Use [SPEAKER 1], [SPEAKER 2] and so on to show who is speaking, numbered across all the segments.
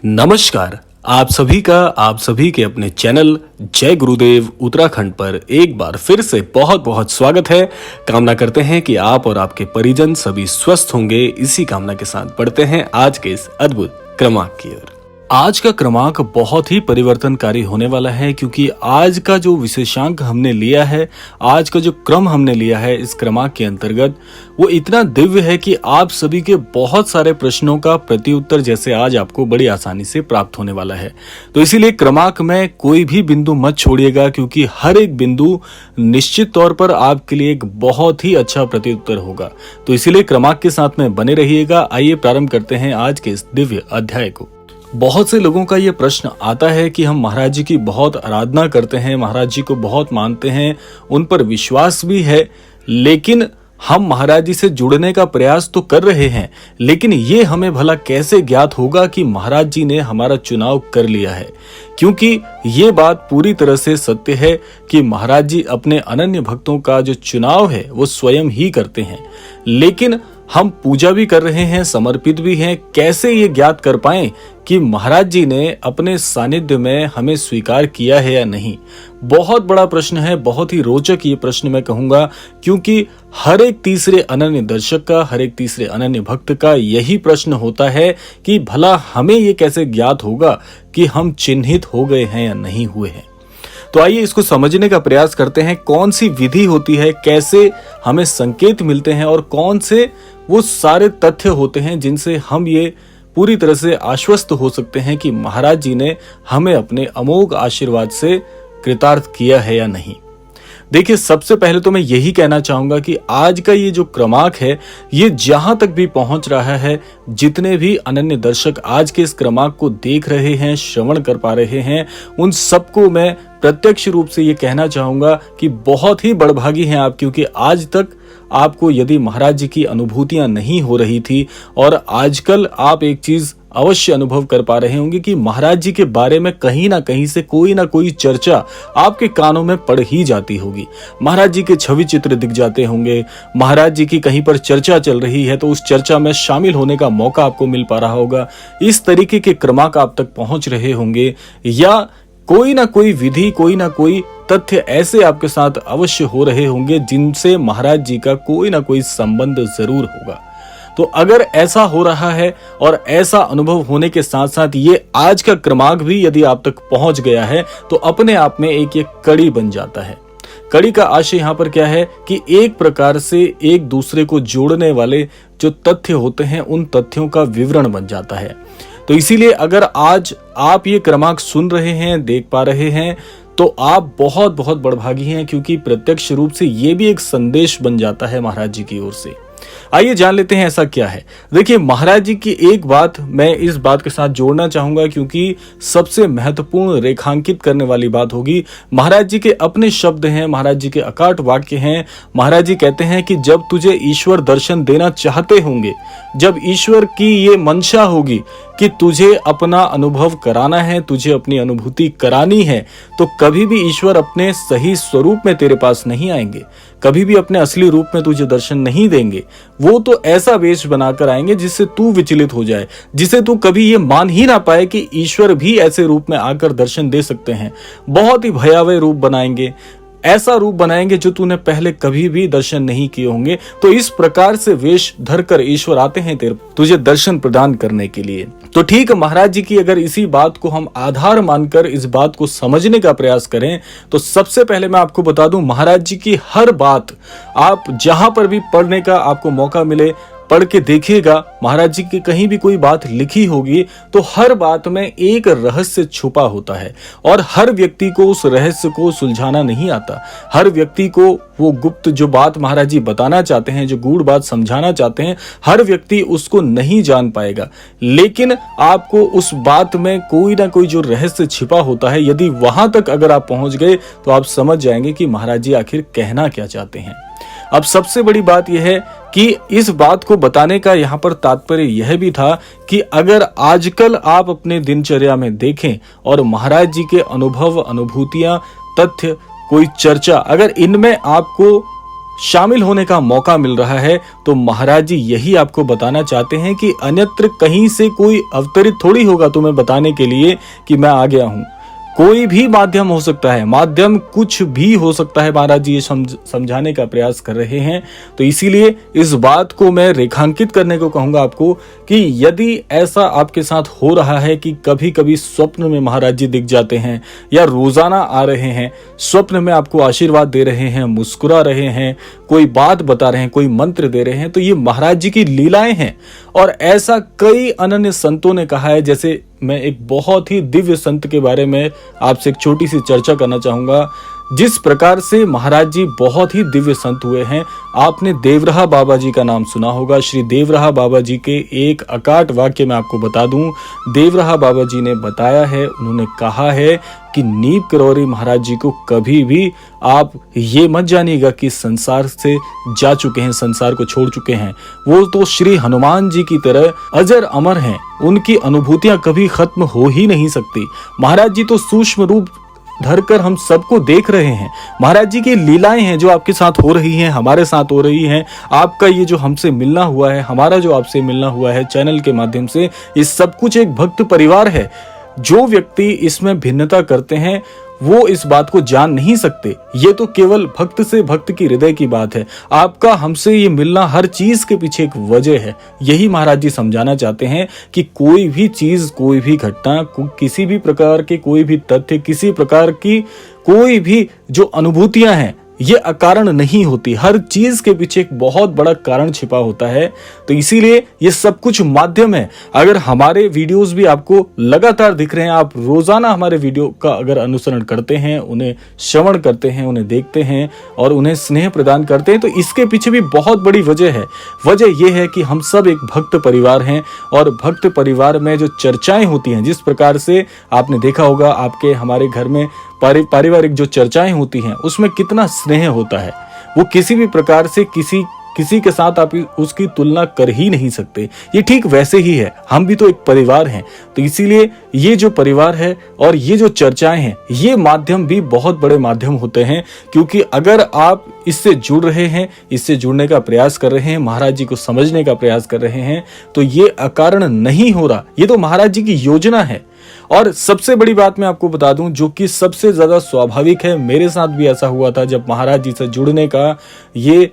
[SPEAKER 1] नमस्कार। आप सभी का आप सभी के अपने चैनल जय गुरुदेव उत्तराखंड पर एक बार फिर से बहुत बहुत स्वागत है। कामना करते हैं कि आप और आपके परिजन सभी स्वस्थ होंगे। इसी कामना के साथ बढ़ते हैं आज के इस अद्भुत क्रमांक की ओर। आज का क्रमांक बहुत ही परिवर्तनकारी होने वाला है, क्योंकि आज का जो विशेषांक हमने लिया है, आज का जो क्रम हमने लिया है इस क्रमांक के अंतर्गत, वो इतना दिव्य है कि आप सभी के बहुत सारे प्रश्नों का प्रत्युत्तर जैसे आज आपको बड़ी आसानी से प्राप्त होने वाला है। तो इसीलिए क्रमांक में कोई भी बिंदु मत छोड़िएगा, क्योंकि हर एक बिंदु निश्चित तौर पर आपके लिए एक बहुत ही अच्छा प्रत्युत्तर होगा। तो इसीलिए क्रमांक के साथ में बने रहिएगा। आइए प्रारंभ करते हैं आज के इस दिव्य अध्याय को। बहुत से लोगों का ये प्रश्न आता है कि हम महाराज जी की बहुत आराधना करते हैं, महाराज जी को बहुत मानते हैं, उन पर विश्वास भी है, लेकिन हम महाराज जी से जुड़ने का प्रयास तो कर रहे हैं, लेकिन ये हमें भला कैसे ज्ञात होगा कि महाराज जी ने हमारा चुनाव कर लिया है। क्योंकि ये बात पूरी तरह से सत्य है कि महाराज जी अपने अनन्य भक्तों का जो चुनाव है वो स्वयं ही करते हैं, लेकिन हम पूजा भी कर रहे हैं, समर्पित भी हैं। कैसे ये ज्ञात कर पाएं कि महाराज जी ने अपने सानिध्य में हमें स्वीकार किया है या नहीं? बहुत बड़ा प्रश्न है, बहुत ही रोचक ये प्रश्न मैं कहूंगा, क्योंकि हर एक तीसरे अनन्य दर्शक का, हर एक तीसरे अनन्य भक्त का यही प्रश्न होता है कि भला हमें ये कैसे ज्ञात होगा कि हम चिन्हित हो गए हैं या नहीं हुए हैं। तो आइए इसको समझने का प्रयास करते हैं। कौन सी विधि होती है, कैसे हमें संकेत मिलते हैं और कौन से वो सारे तथ्य होते हैं जिनसे हम ये पूरी तरह से आश्वस्त हो सकते हैं कि महाराज जी ने हमें अपने अमोघ आशीर्वाद से कृतार्थ किया है या नहीं। देखिए, सबसे पहले तो मैं यही कहना चाहूंगा कि आज का ये जो क्रमांक है, ये जहां तक भी पहुंच रहा है, जितने भी अनन्य दर्शक आज के इस क्रमांक को देख रहे हैं, श्रवण कर पा रहे हैं, उन सबको मैं प्रत्यक्ष रूप से ये कहना चाहूंगा कि बहुत ही बड़भागी हैं आप, क्योंकि आज तक आपको यदि महाराज जी की अनुभूतियां नहीं हो रही थी, और आजकल आप एक चीज अवश्य अनुभव कर पा रहे होंगे कि महाराज जी के बारे में कहीं ना कहीं से कोई ना कोई चर्चा आपके कानों में पड़ ही जाती होगी। महाराज जी के छवि चित्र दिख जाते होंगे, महाराज जी की कहीं पर चर्चा चल रही है तो उस चर्चा में शामिल होने का मौका आपको मिल पा रहा होगा। इस तरीके के क्रमांक आप तक पहुंच रहे होंगे, या कोई ना कोई विधि, कोई ना कोई तथ्य ऐसे आपके साथ अवश्य हो रहे होंगे जिनसे महाराज जी का कोई ना कोई संबंध जरूर होगा। तो अगर ऐसा हो रहा है और ऐसा अनुभव होने के साथ साथ ये आज का क्रमांक भी यदि आप तक पहुंच गया है, तो अपने आप में एक ये कड़ी बन जाता है। कड़ी का आशय यहाँ पर क्या है कि एक प्रकार से एक दूसरे को जोड़ने वाले जो तथ्य होते हैं, उन तथ्यों का विवरण बन जाता है। तो इसीलिए अगर आज आप ये क्रमांक सुन रहे हैं, देख पा रहे हैं, तो आप बहुत बहुत बड़भागी हैं, क्योंकि प्रत्यक्ष रूप से ये भी एक संदेश बन जाता है महाराज जी की ओर से। आइए जान लेते हैं ऐसा क्या है। देखिए, महाराज जी की एक बात मैं इस बात के साथ जोड़ना चाहूंगा, क्योंकि सबसे महत्वपूर्ण रेखांकित करने वाली बात होगी। महाराज जी के अपने शब्द हैं, महाराज जी के अकाट वाक्य हैं। महाराज जी कहते हैं कि जब तुझे ईश्वर दर्शन देना चाहते होंगे, जब ईश्वर की ये मंशा होगी कि तुझे अपना अनुभव कराना है, तुझे अपनी अनुभूति करानी है, तो कभी भी ईश्वर अपने सही स्वरूप में तेरे पास नहीं आएंगे, कभी भी अपने असली रूप में तुझे दर्शन नहीं देंगे। वो तो ऐसा वेश बनाकर आएंगे जिससे तू विचलित हो जाए, जिसे तू कभी ये मान ही ना पाए कि ईश्वर भी ऐसे रूप में आकर दर्शन दे सकते हैं। बहुत ही भयावह रूप बनाएंगे, ऐसा रूप बनाएंगे जो तूने पहले कभी भी दर्शन नहीं किए होंगे। तो इस प्रकार से वेश धरकर ईश्वर आते हैं तुझे दर्शन प्रदान करने के लिए। तो ठीक महाराज जी की अगर इसी बात को हम आधार मानकर इस बात को समझने का प्रयास करें, तो सबसे पहले मैं आपको बता दूं, महाराज जी की हर बात आप जहां पर भी पढ़ने का आपको मौका मिले, पढ़ के देखिएगा। महाराज जी की कहीं भी कोई बात लिखी होगी तो हर बात में एक रहस्य छुपा होता है, और हर व्यक्ति को उस रहस्य को सुलझाना नहीं आता। हर व्यक्ति को वो गुप्त जो बात महाराज जी बताना चाहते हैं, जो गूढ़ बात समझाना चाहते हैं, हर व्यक्ति उसको नहीं जान पाएगा। लेकिन आपको उस बात में कोई ना कोई जो रहस्य छिपा होता है, यदि वहां तक अगर आप पहुंच गए तो आप समझ जाएंगे कि महाराज जी आखिर कहना क्या चाहते हैं। अब सबसे बड़ी बात यह है कि इस बात को बताने का यहाँ पर तात्पर्य यह भी था कि अगर आजकल आप अपने दिनचर्या में देखें और महाराज जी के अनुभव, अनुभूतियां, तथ्य, कोई चर्चा, अगर इनमें आपको शामिल होने का मौका मिल रहा है, तो महाराज जी यही आपको बताना चाहते हैं कि अन्यत्र कहीं से कोई अवतरित थोड़ी होगा तुम्हें बताने के लिए कि मैं आ गया हूं। कोई भी माध्यम हो सकता है, माध्यम कुछ भी हो सकता है, महाराज जी ये समझाने का प्रयास कर रहे हैं। तो इसीलिए इस बात को मैं रेखांकित करने को कहूंगा आपको कि यदि ऐसा आपके साथ हो रहा है कि कभी कभी स्वप्न में महाराज जी दिख जाते हैं या रोजाना आ रहे हैं, स्वप्न में आपको आशीर्वाद दे रहे हैं, मुस्कुरा रहे हैं, कोई बात बता रहे हैं, कोई मंत्र दे रहे हैं, तो ये महाराज जी की लीलाएं हैं। और ऐसा कई अनन्य संतों ने कहा है। जैसे मैं एक बहुत ही दिव्य संत के बारे में आपसे एक छोटी सी चर्चा करना चाहूंगा। जिस प्रकार से महाराज जी बहुत ही दिव्य संत हुए हैं, आपने देवराहा बाबा जी का नाम सुना होगा। श्री देवराहा बाबा जी के एक अकाट वाक्य मैं आपको बता दूं। देवराहा बाबा जी ने बताया है, उन्होंने कहा है कि नीप करौरी महाराज जी को कभी भी आप ये मत जानिएगा कि संसार से जा चुके हैं, संसार को छोड़ चुके हैं। वो तो श्री हनुमान जी की तरह अजर अमर हैं, उनकी अनुभूतियां कभी खत्म हो ही नहीं सकती। महाराज जी तो सूक्ष्म रूप धरकर हम सबको देख रहे हैं। महाराज जी की लीलाएं हैं जो आपके साथ हो रही हैं, हमारे साथ हो रही हैं। आपका ये जो हमसे मिलना हुआ है, हमारा जो आपसे मिलना हुआ है चैनल के माध्यम से, ये सब कुछ एक भक्त परिवार है। जो व्यक्ति इसमें भिन्नता करते हैं वो इस बात को जान नहीं सकते। ये तो केवल भक्त से भक्त की हृदय की बात है। आपका हमसे ये मिलना हर चीज के पीछे एक वजह है। यही महाराज जी समझाना चाहते हैं कि कोई भी चीज, कोई भी घटना, किसी भी प्रकार के कोई भी तथ्य, किसी प्रकार की कोई भी जो अनुभूतियां हैं, ये अकारण नहीं होती। हर चीज के पीछे एक बहुत बड़ा कारण छिपा होता है। तो इसीलिए ये सब कुछ माध्यम है। अगर हमारे वीडियोस भी आपको लगातार दिख रहे हैं, आप रोजाना हमारे वीडियो का अगर अनुसरण करते हैं, उन्हें श्रवण करते हैं, उन्हें देखते हैं और उन्हें स्नेह प्रदान करते हैं, तो इसके पीछे भी बहुत बड़ी वजह है। वजह यह है कि हम सब एक भक्त परिवार हैं और भक्त परिवार में जो चर्चाएं होती हैं, जिस प्रकार से आपने देखा होगा आपके हमारे घर में पारिवारिक जो चर्चाएं होती हैं, उसमें कितना स्नेह होता है। वो किसी भी प्रकार से किसी के साथ आप उसकी तुलना कर ही नहीं सकते। ये ठीक वैसे ही है, हम भी तो एक परिवार हैं। तो इसीलिए ये जो परिवार है और ये जो चर्चाएं हैं, ये माध्यम भी बहुत बड़े माध्यम होते हैं। क्योंकि अगर आप इससे जुड़ रहे हैं, इससे जुड़ने का प्रयास कर रहे हैं, महाराज जी को समझने का प्रयास कर रहे हैं, तो ये अकारण नहीं हो रहा। ये तो महाराज जी की योजना है। और सबसे बड़ी बात मैं आपको बता दूं, जो कि सबसे ज्यादा स्वाभाविक है, मेरे साथ भी ऐसा हुआ था। जब महाराज जी से जुड़ने का ये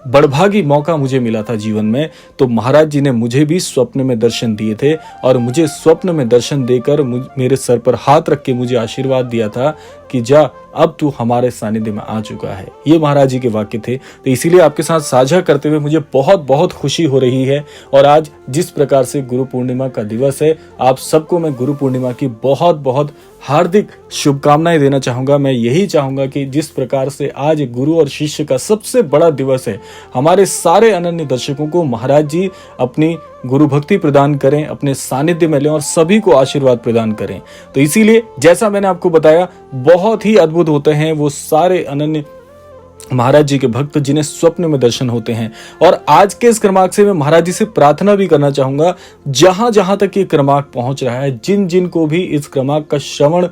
[SPEAKER 1] बड़भागी मौका मुझे मिला था जीवन में, तो महाराज जी ने मुझे भी स्वप्न में दर्शन दिए थे और मुझे स्वप्न में दर्शन देकर मेरे सर पर हाथ रख के मुझे आशीर्वाद दिया था कि जा, अब तू हमारे सानिध्य में आ चुका है। ये महाराज जी के वाक्य थे। तो इसीलिए आपके साथ साझा करते हुए मुझे बहुत बहुत खुशी हो रही है। और आज जिस प्रकार से गुरु पूर्णिमा का दिवस है, आप सबको मैं गुरु पूर्णिमा की बहुत बहुत हार्दिक शुभकामनाएं देना चाहूंगा। मैं यही चाहूंगा कि जिस प्रकार से आज गुरु और शिष्य का सबसे बड़ा दिवस है, हमारे सारे अनन्य दर्शकों को महाराज जी अपनी गुरु भक्ति प्रदान करें, अपने सानिध्य में लें और सभी को आशीर्वाद प्रदान करें। तो इसीलिए जैसा मैंने आपको बताया, बहुत ही अद्भुत होते हैं वो सारे अनन्य महाराज जी के भक्त जिन्हें स्वप्न में दर्शन होते हैं। और आज के इस क्रमांक से मैं महाराज जी से प्रार्थना भी करना चाहूंगा, जहां जहां तक ये क्रमांक पहुंच रहा है, जिन जिन को भी इस क्रमांक का श्रवण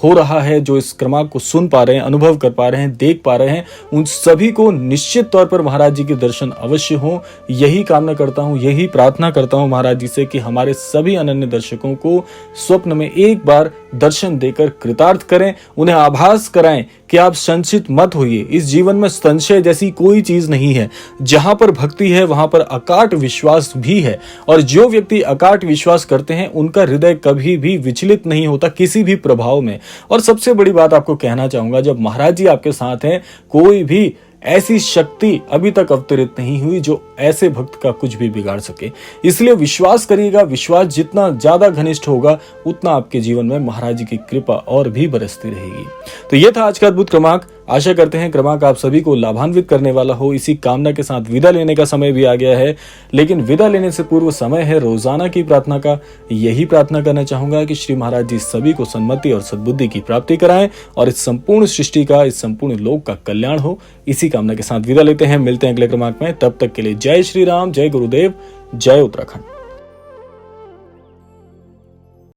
[SPEAKER 1] हो रहा है, जो इस क्रमांक को सुन पा रहे हैं, अनुभव कर पा रहे हैं, देख पा रहे हैं, उन सभी को निश्चित तौर पर महाराज जी के दर्शन अवश्य हो। यही कामना करता हूं, यही प्रार्थना करता हूं महाराज जी से कि हमारे सभी अनन्य दर्शकों को स्वप्न में एक बार दर्शन देकर कृतार्थ करें, उन्हें आभास कराएं कि आप संचित मत होइए। इस जीवन में संशय जैसी कोई चीज नहीं है। जहां पर भक्ति है वहां पर अकाट विश्वास भी है। और जो व्यक्ति अकाट विश्वास करते हैं, उनका हृदय कभी भी विचलित नहीं होता किसी भी प्रभाव में। और सबसे बड़ी बात आपको कहना चाहूंगा, जब महाराज जी आपके साथ हैं, कोई भी ऐसी शक्ति अभी तक अवतरित नहीं हुई जो ऐसे भक्त का कुछ भी बिगाड़ सके। इसलिए विश्वास करिएगा। विश्वास जितना ज्यादा घनिष्ठ होगा, उतना आपके जीवन में महाराज जी की कृपा और भी बरसती रहेगी। तो यह था आज का अद्भुत क्रमांक। आशा करते हैं क्रमांक आप सभी को लाभान्वित करने वाला हो। इसी कामना के साथ विदा लेने का समय भी आ गया है, लेकिन विदा लेने से पूर्व समय है रोजाना की प्रार्थना का। यही प्रार्थना करना चाहूंगा कि श्री महाराज जी सभी को सन्मति और सद्बुद्धि की प्राप्ति कराएं और इस संपूर्ण सृष्टि का, इस संपूर्ण लोक का कल्याण हो। इसी कामना के साथ विदा लेते हैं। मिलते हैं अगले क्रमांक में। तब तक के लिए जय श्री राम, जय गुरुदेव, जय उत्तराखंड।